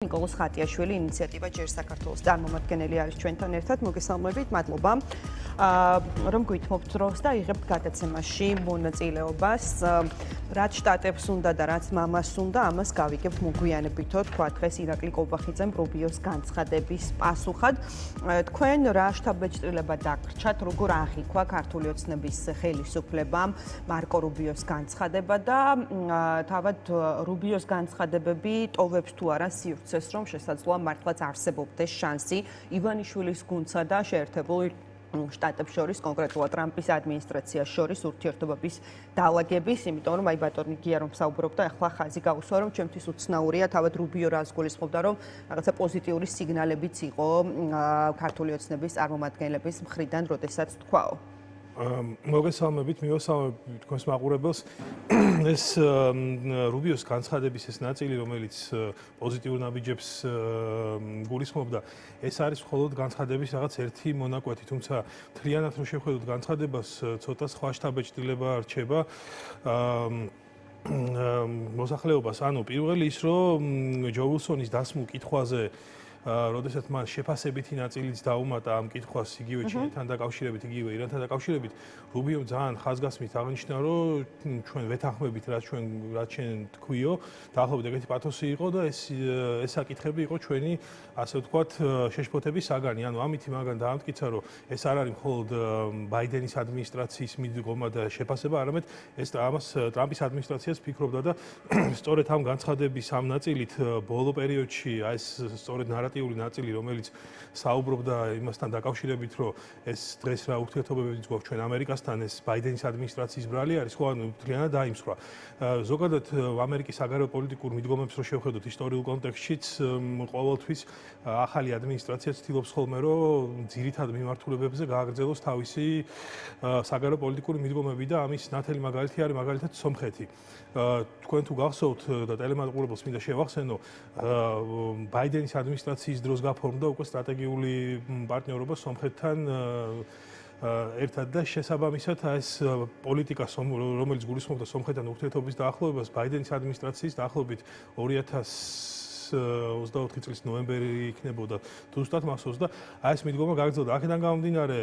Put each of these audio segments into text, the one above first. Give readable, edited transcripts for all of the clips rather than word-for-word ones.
ნიკოლოზ ხატიაშვილი ინიციატივა ჯერ საქართველოს წარმომადგენელი არის ჩვენთან ერთად. მოგესალმებით, მადლობა. რომ გვითმობთ დროს და იღებთ გადაცემაში მონაწილეობას. რაც შტატებს უნდა და რაც მამას უნდა, ამას გავიგებთ მოგვიანებითო, თქვა დღეს ირაკლი კობახიძემ რუბიოს განცხადების პასუხად. თქვენ რა შთაბეჭდილება დაგრჩათ, როგორ აღიქვა ქართული ოცნების ხელისუფლებამ მარკო რუბიოს განცხადება და თავად რუბიოს განცხადებები ტოვებს თუ არა სივრცეს, რომ შესაძლოა მართლაც არსებობდეს შანსი ივანიშვილის გუნდსა და შეერთებულ შტატებს შორის, კონკრეტულად ტრამპის ადმინისტრაციას შორის ურთიერთობების დაალაგების, იმიტომ რომ აი ბატონი გია რომ საუბრობდა, ახლა ხაზი გაუსვა, რომ ჩემთვის უცნაურია, თავად რუბიო რას გულისხმობდა, რომ რაღაცა პოზიტიური სიგნალებიც იყო ქართული ოცნების წარმომადგენლების მხრიდან, როდესაც თქვაო. მოგესალმებით, მივესალმებით თქვენს მაყურებელს. ეს რუბიოს განცხადების ეს ნაწილი, რომელიც პოზიტიურ ნაბიჯებს გულისხმობდა, ეს არის მხოლოდ განცხადების რაღაც ერთი მონაკვეთი, თუმცა მთლიანად რო შევხედოთ განცხადებას, ცოტა სხვა შთაბეჭდილება რჩება. მოსახლეობას, ანუ პირველი ის, რომ ჯო ვილსონის დასმულ კითხვაზე როდესაც მან შეფასებითი ნაწილიც დაუმატა ამ კითხვას იგივე ჩინეთთან დაკავშირებით, იგივე ირანთან დაკავშირებით, რუბიომ ძალიან ხაზგასმით აღნიშნა, რომ ჩვენ ვეთანხმებით, რაც ჩვენ თქვიო, დაახლოებით ეგეთი პათოსი იყო და ეს საკითხები იყო ჩვენი, ასე ვთქვათ, შეშფოთების საგანი. ანუ ამითი მაგან დაამტკიცა, რომ ეს არ არის მხოლოდ ბაიდენის ადმინისტრაციის მიდგომა და შეფასება, არამედ ეს ამას ტრამპის ადმინისტრაციას ფიქრობდა და სწორედ ამ განცხადების ამ ნაწილით ბოლო პერიოდში აი ეს სწორედ ნარატიული ნაწილი, რომელიც საუბრობდა იმასთან დაკავშირებით, რომ ეს დღეს რა ურთიერთობებიც გვაქვს ჩვენ ამერიკასთან, ეს ბაიდენის ადმინისტრაციის ბრალი არის, ხო, ანუ მთლიანად დაიმსხვრა. ზოგადად ამერიკის საგარეო პოლიტიკურ მიდგომებს რო შევხედოთ ისტორიულ კონტექსტშიც, ყოველთვის ახალი ადმინისტრაცია ცდილობს ხოლმე, რომ ძირითად მიმართულებებზე გააგრძელოს თავისი საგარეო პოლიტიკური მიდგომები და ამის ნათელი მაგალითი არის მაგალითად სომხეთი. თქვენ თუ გახსოვთ და ტელემაყურებელს მინდა შევახსენო, ბაიდენის ადმინისტრაციის დროს გაფორმდა უკვე სტრატეგიული პარტნიორობა სომხეთთან ერთად და შესაბამისად ეს პოლიტიკა, რომელიც გულისხმობდა სომხეთთან ურთიერთობის დაახლოებას, ბაიდენის ადმინისტრაციის დაახლოებით 2024 წლის ნოემბერი იქნებოდა თუ ზუსტად მახსოვს და აი ეს მიდგომა გაგრძელდა. აქედან გამომდინარე,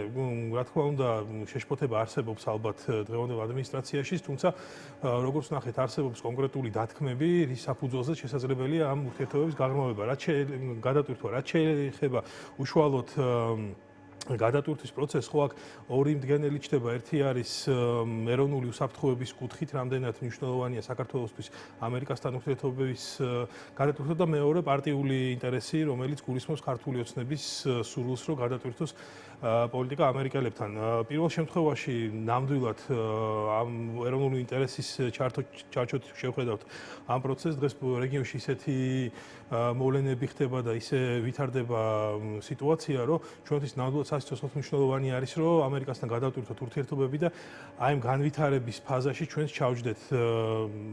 რა თქმა უნდა, შეშფოთება არსებობს ალბათ დღევანდელ ადმინისტრაციაში, თუმცა როგორც ნახეთ, არსებობს კონკრეტული დათქმები, რის საფუძველზეც შესაძლებელია ამ ურთიერთობების გაღრმავება. რაც გადატვირთვა, რაც შეეხება უშუალოდ გადატვირთვის პროცესს, ხო აქ ორი მდგენელი ჩდება. ერთი არის ეროვნული უსაფრთხოების კუთხით, რამდენად მნიშვნელოვანია საქართველოსთვის ამერიკასთან ურთიერთობების გადატვირთვა და მეორე პარტიული ინტერესი, რომელიც გულისხმობს ქართული ოცნების სურვილს, რომ გადატვირთოს პოლიტიკა ამერიკელებთან. პირველ შემთხვევაში ნამდვილად ამ ეროვნული ინტერესის ჩარჩოთ შევხედავთ ამ პროცესს, დღეს რეგიონში ისეთი მოვლენები ხდება და ისე ვითარდება სიტუაცია, რომ ჩვენთვის ნამდვილად სასიცოცხლო მნიშვნელოვანი არის, რომ ამერიკასთან გადავტვირთოთ ურთიერთობები და აი ამ განვითარების ფაზაში ჩვენს ჩავჯდეთ.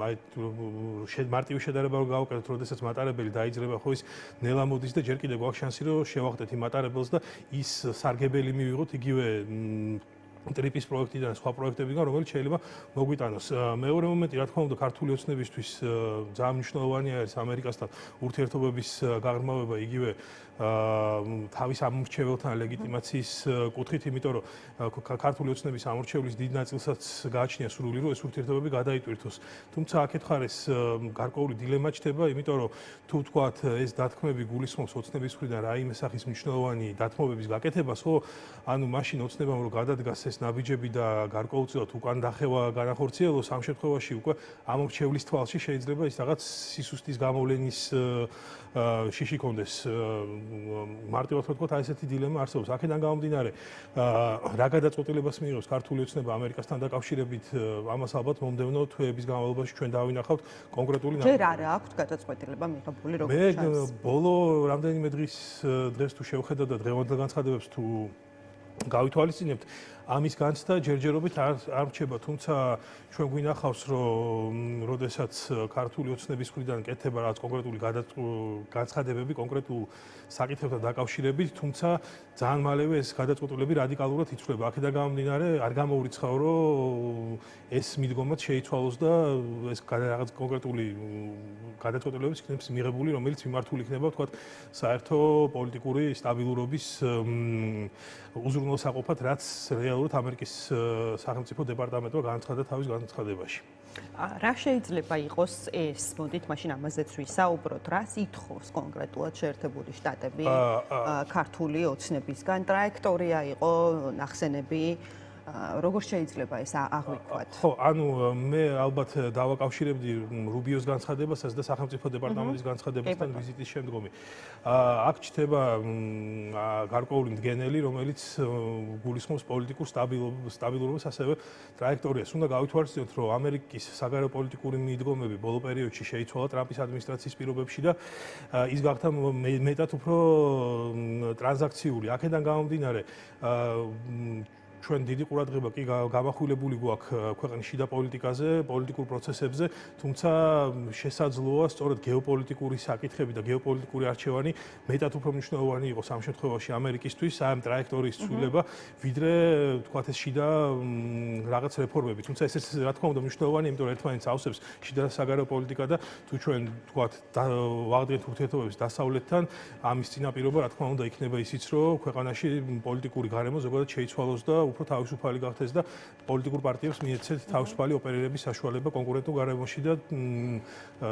აი მარტივი შედარება რო გავაკეთოთ, როდესაც მატარებელი დაიძრება, ხო ის ნელა მოდის და ჯერ კიდევ გვაქვს შანსი, რომ შევახდეთ იმ მატარებელს და ის სარგებელი მივიღოთ იგივე ტრიპის პროექტიდან და სხვა პროექტებიდან, რომელიც შეიძლება მოგვიტანოს. მეორე მომენტი, რა თქმა უნდა, ქართული ოცნებისთვის ძალიან მნიშვნელოვანია არის ამერიკასთან ურთიერთობების გაღრმავება იგივე თავის ამორჩეველთან ლეგიტიმაციის კუთხით, იმიტომ რომ ქართული ოცნების ამორჩევლის დიდ ნაწილსაც გააჩნია სურვილი, რომ ეს ურთიერთობები გადაიტვირთოს. თუმცა აქეთ ხარ ეს გარკვეული დილემა ჩდება, იმიტომ რომ თუ ვთქვათ ეს დათქმები გულისხმობს ოცნების მხრიდან რაიმე სახის მნიშვნელოვანი დათმობების გაკეთებას, ხო, ანუ მაშინ ოცნებამ რომ გადადგას ეს ნაბიჯები და გარკვეულწილად უკან დახევა განახორციელოს, ამ შემთხვევაში უკვე ამორჩევლის თვალში შეიძლება ის რაღაც სისუსტის გამოვლენის შიში კონდეს. მარტივად ვთქვათ, აი ესეთი დილემა არსებობს. აქედან გამომდინარე, რა გადაწყვეტილებას მიიღებს ქართული ოცნება ამერიკასთან დაკავშირებით, ამას ალბათ მომდევნო თვეების განმავლობაში ჩვენ დავინახავთ კონკრეტული ნაბიჯები. ჯერ არა აქვს გადაწყვეტილება მიღებული, როგორც ჩანს. მე ბოლო რამდენიმე დღეს თუ შევხედავ და დღევანდელ განცხადებებს თუ გავითვალისწინებთ, ამის განცდა ჯერჯერობით არ რჩება, თუმცა ჩვენ გვინახავს, რომ როდესაც ქართული ოცნების მხრიდან კეთება რაღაც კონკრეტული განცხადებები კონკრეტულ საკითხებთან დაკავშირებით, თუმცა ძალიან მალევე ეს გადაწყვეტილება რადიკალურად იცვლება. აქედან გამომდინარე, არ გამოურიცხავ, რომ ეს მიდგომაც შეიცვალოს და ეს რაღაც კონკრეტული გადაწყვეტილებები იქნებს მიღებული, რომელიც მიმართული იქნება, თქვათ, საერთო პოლიტიკური სტაბილურობის უზრუნველსაყოფად, რაც რეალურად ამერიკის სახელმწიფო დეპარტამენტმა განაცხადა თავის განცხადებაში. რა შეიძლება იყოს ეს? მოდით მაშინ ამაზეც ვისაუბროთ. რას ითხოვს კონკრეტულად შეერთებული შტატები ქართული ოცნებისგან? ტრაექტორია იყო ნახსენები? როგორ შეიძლება ეს აღვიქვათ? ხო, ანუ მე ალბათ დავაკავშირებდი რუბიოს განცხადებასაც და სახელმწიფო დეპარტამენტის განცხადებასთან ვიზიტის შემდგომი. აქ ჩნდება გარკვეული მდგენელი, რომელიც გულისხმობს პოლიტიკურ სტაბილურობას, ასევე ტრაექტორიას. უნდა გავითვალისწინოთ, რომ ამერიკის საგარეო პოლიტიკური მიდგომები ბოლო პერიოდში შეიცვალა ტრამპის ადმინისტრაციის პირობებში და ის გახდა მეტად უფრო ტრანზაქციული. აქედან გამომდინარე, ჩვენ დიდი ყურადღება კი გამახვილებული გვაქვს ქვეყნის შიდა პოლიტიკაზე, პოლიტიკურ პროცესებზე, თუმცა შესაძლოა სწორედ გეოპოლიტიკური საკითხები და გეოპოლიტიკური არჩევანი მეტად უფრო მნიშვნელოვანი იყოს ამ შემთხვევაში ამერიკისთვის, ამ ტრაექტორიის ცვლილება, ვიდრე თქვათ ეს შიდა რაღაც რეფორმები. თუმცა ეს რა თქმა უნდა მნიშვნელოვანია, იმიტომ რომ ერთმანეთს ავსებს შიდა საგარეო პოლიტიკა და თუ ჩვენ თქვათ ვაღდგენთ ურთიერთობების დასავლეთთან, ამის წინაპირობა რა თქმა უნდა იქნება ისიც, რომ ქვეყანაში პოლიტიკური გარემო ზოგადად შეიცვალოს და უფრო თავისუფალი გახდეს და პოლიტიკურ პარტიებს მიეცეთ თავისუფალი ოპერირების საშუალება კონკურენტულ გარემოში და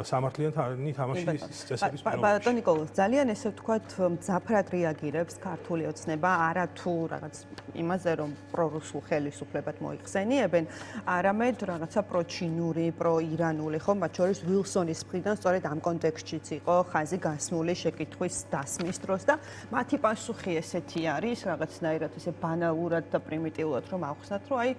სამართლიანი თამაშის წესების პირობებში. ბატონ ნიკოლოზ, ძალიან ესე ვთქვათ, მძაფრად რეაგირებს ქართული ოცნება, არა თუ რაღაც იმაზე, რომ პრორუსულ ხელისუფლებად მოიხსენიებენ, არამედ რაღაცა პროჩინური, პროირანული, ხო, მათ შორის ვილსონის მხრიდან სწორედ ამ კონტექსტშიც იყო ხაზი გასმული შეკითხვის დასმის დროს და მათი პასუხი ესეთი არის, რაღაცნაირად ესე ბანალურად და პრიმიტიულად რომ ახსნათ, რომ აი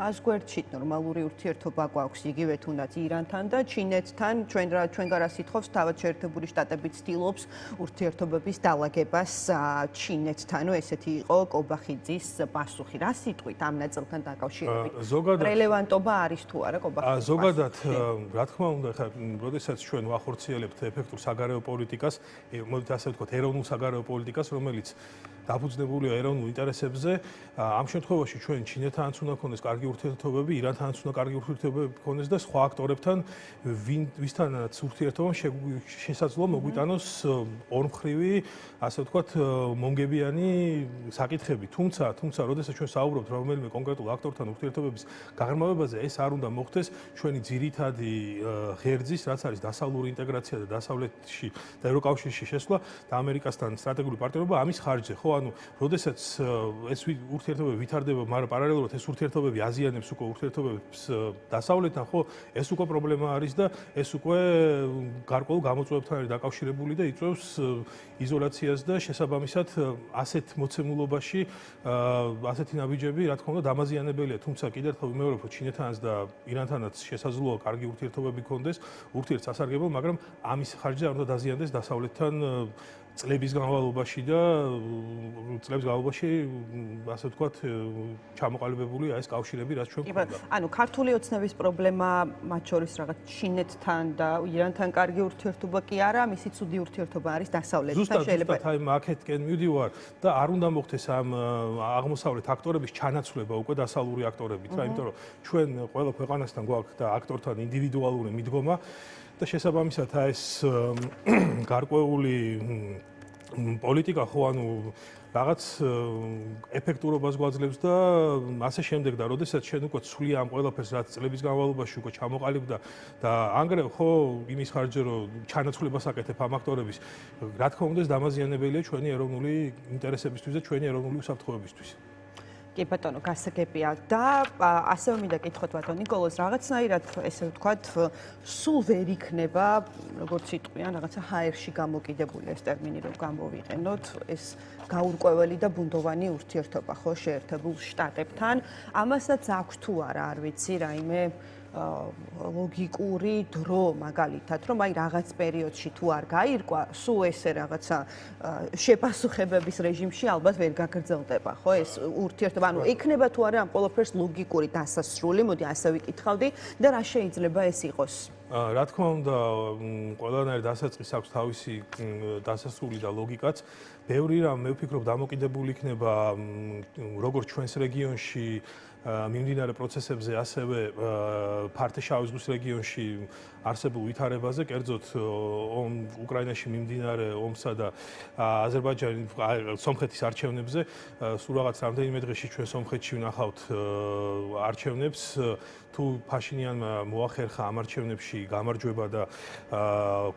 ასგვერდში ნორმალური ურთიერთობა გვაქვს იგივე თუნდაც ირანთან და ჩინეთთან, ჩვენ გარას ითხოვს თავად შეერთებული შტატები ცდილობს ურთიერთობების დალაგებას ჩინეთთან. ესეთი იყო კობახიძის პასუხი. რა სიტყვით ამ ნაწილთან დაკავშირებით? რელევანტობა არის თუ არა კობახიძის? ზოგადად, რა თქმა უნდა, ხა, როდესაც ჩვენ ვახორციელებთ ეფექტურ საგარეო პოლიტიკას, მოდით ასე ვთქვათ, ეროვნულ საგარეო პოლიტიკას, რომელიც დაფუძნებულია ეროვნულ ინტერესებზე, ამ შემთხვევაში ჩვენ ჩინეთთანაც უნდა გქონდეს კარგი ურთიერთობები, ირანთანაც უნდა კარგი ურთიერთობები გქონდეს და სხვა აქტორებთან, ვისთანაც ურთიერთობამ შესაძლოა მოგვიტანოს ორმხრივი, ასე ვთქვათ, მომგებიანი საკითხები. თუმცა, როდესაც ჩვენ საუბრობთ რომელიმე კონკრეტულ აქტორთან ურთიერთობების გაღრმავებაზე, ეს არ უნდა მოხდეს ჩვენი ძირითადი ღერძის, რაც არის დასავლური ინტეგრაცია და დასავლეთში და ევროკავშირში შესვლა და ამერიკასთან სტრატეგიული პარტნიორობა ამის ხარჯზე, ხო, ანუ როდესაც ეს ურთიერთობები ვითარდება, მაგრამ პარალელურად ეს ურთიერთობები აზიანებს უკვე ურთიერთობებს დასავლეთთან, ხო, ეს უკვე პრობლემა არის და ეს უკვე გარკვეულ გამოწვევებთან არის დაკავშირებული და იწვევს იზოლაციას და შესაბამისად ასეთ მოცემულობაში ასეთი ნაბიჯები, რა თქმა უნდა, დამაზიანებელია, თუმცა კიდევ ერთხელ ვიმეორებ, რომ ჩინეთთანაც და ირანთანაც შესაძლოა კარგი ურთიერთობები გქონდეს, ურთიერთსასარგებლო, მაგრამ ამის ხარჯზე არ უნდა დაზიანდეს დასავლეთთან წლების განმავლობაში და წლების განმავლობაში ასე ვთქვათ ჩამოყალიბებულია ეს კავშირები, რაც ჩვენ გვქონდა. ანუ ქართული ოცნების პრობლემა მათ შორის რაღაც ჩინეთთან და ირანთან კარგი ურთიერთობა კი არა, მისი ცუდი ურთიერთობა არის დასავლეთთან შეიძლება. ზუსტად აი აქეთკენ მივდივარ და არ უნდა მოხდეს ამ აღმოსავლეთ აქტორების ჩანაცვლება უკვე დასავლური აქტორებით, რა, იმიტომ რომ ჩვენ ყველა ქვეყანასთან გვაქვს და აქტორთან ინდივიდუალური მიდგომა და შესაბამისად ეს გარკვეული პოლიტიკა ხო ანუ რაღაც ეფექტურობას გვაძლევს და ასე შემდეგ და როდესაც შენ უკვე ცვლი ამ ყველაფერს რაც წლების განმავლობაში უკვე ჩამოყალიბდა და ანგრევ ხო იმის ხარჯზე რომ ჩანაცვლებას აკეთებ ამ აქტორების რა თქმა უნდა ეს დამაზიანებელია ჩვენი ეროვნული ინტერესებისთვის და ჩვენი ეროვნული უსაფრთხოებისთვის. კი ბატონო, გასაგებია და ასევე მინდა გითხოთ ბატონ ნიკოლოზ, რაღაცნაირად ესე ვთქვათ, სულ ვერ იქნება, როგორც იტყვიან, რაღაცა ჰაერში გამოკიდებული ეს ტერმინი რომ გამოვიყენოთ, ეს გაურკვეველი და ბუნდოვანი ურთიერთობა ხო შეერთებულ შტატებთან. ამასაც აქვს თუ არა, არ ვიცი, რაიმე ლოგიკური დრო მაგალითად, რომ აი რაღაც პერიოდში თუ არ გაირკვა, სულ ესე რაღაცა შეპასუხებების რეჟიმში ალბათ ვერ გაგრძელდება, ხო? ეს ურთიერთობა, ანუ იქნება თუ არა ამ ყველაფერს ლოგიკური დასასრული, მოდი ასე ვიკითხავდი და რა შეიძლება ეს იყოს? რა თქმა უნდა, ყველანაირ დასაწყისს აქვს თავისი დასასრული და ლოგიკაც. ბევრი რამ მე ვფიქრობ დამოკიდებული იქნება როგორც ჩვენს რეგიონში მიმდინარე პროცესებზე, ასევე ფართე-შავი ზღვის რეგიონში არსებულ ვითარებაზე, კერძოდ უკრაინაში მიმდინარე ომსა და სომხეთის არჩევნებზე. სულ რაღაც რამდენიმე დღეში ჩვენ სომხეთში ვნახავთ არჩევნებს. თუ ფაშინიანმა მოახერხა ამ არჩევნებში გამარჯვება და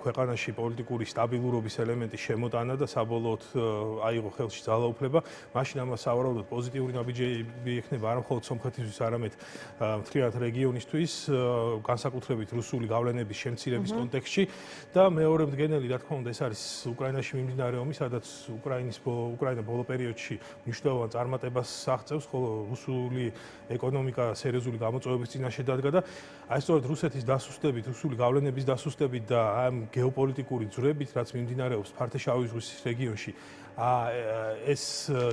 ქვეყანაში პოლიტიკური სტაბილურობის ელემენტი შემოტანა და საბოლოოდ აიღო ხელში ძალაუფლება, მაშინ ამას სავარაუდოდ პოზიტიური ნაბიჯები ექნება არა მხოლოდ სომხეთისთვის, არამედ მთლიანად რეგიონისთვის, განსაკუთრებით რუსული გავლენების შემცირების კონტექსტში და მეორე მდგენელი, რა თქმა უნდა, ეს არის უკრაინაში მიმდინარე ომი, სადაც უკრაინა ბოლო პერიოდში მნიშვნელოვან წარმატებას აღწევს, ხოლო რუსული ეკონომიკა სერიოზული გამოწვევების წინაშე დადგა და აი სწორედ რუსეთის დასუსტებით, რუსული გავლენების დასუსტებით და ამ გეოპოლიტიკური ძვრებით, რაც მიმდინარეობს ფართე-შავი ზღვის რეგიონში, ეს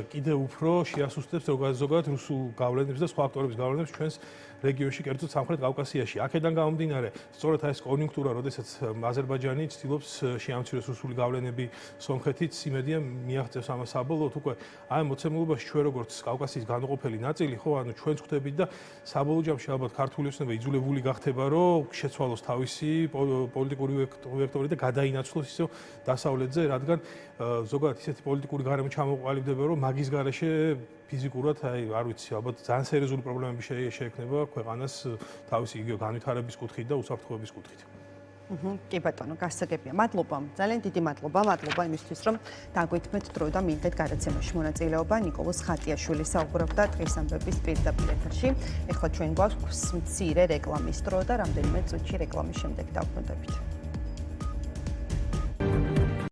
კიდევ უფრო შეასუსტებს ზოგადად რუსულ გავლენებს და სხვა ფაქტორების გავლენებს ჩვენს რეგიონში, კერძოდ სამხრეთ კავკასიაში. აქედან გამომდინარე, სწორედ ეს კონიუნქტურა, როდესაც აზერბაიჯანი ცდილობს შეამციროს რუსული გავლენები სომხეთიც, იმედია მიაღწევს ამას საბოლოოდ უკვე აი მოცემულობაში ჩვენ როგორც კავკასიის განუყოფელი ნაწილი, ხო, ანუ ჩვენც ხვდებით და საბოლოო ჯამში ალბათ ქართული ოცნება იძულებული გახდება, რომ შეცვალოს თავისი პოლიტიკური ვექტორი და გადაინაცვლოს ისევ დასავლეთზე, რადგან ზოგადად ისეთი პოლიტიკური გარემო ჩამოყალიბდება, რომ მაგის გარეშე ფიზიკურად, აი, არ ვიცი, ალბათ ძალიან სერიოზული პრობლემები შეექმნება ქვეყანას თავისი იგივე განვითარების კუთხით და უსაფრთხოების კუთხით. კი ბატონო, გასაგებია. მადლობა, ძალიან დიდი მადლობა იმისთვის, რომ დაგვეთმეთ დრო და მივიდეთ გადაცემაში მონაწილეობა. ნიკოლოზ ხატიაშვილი საუბრობდა დღის ამბების პირდაპირ ეთერში. ეხლა ჩვენ გვაქვს მცირე რეკლამის დრო და რამდენიმე წუთში რეკლამის შემდეგ დავბრუნდებით.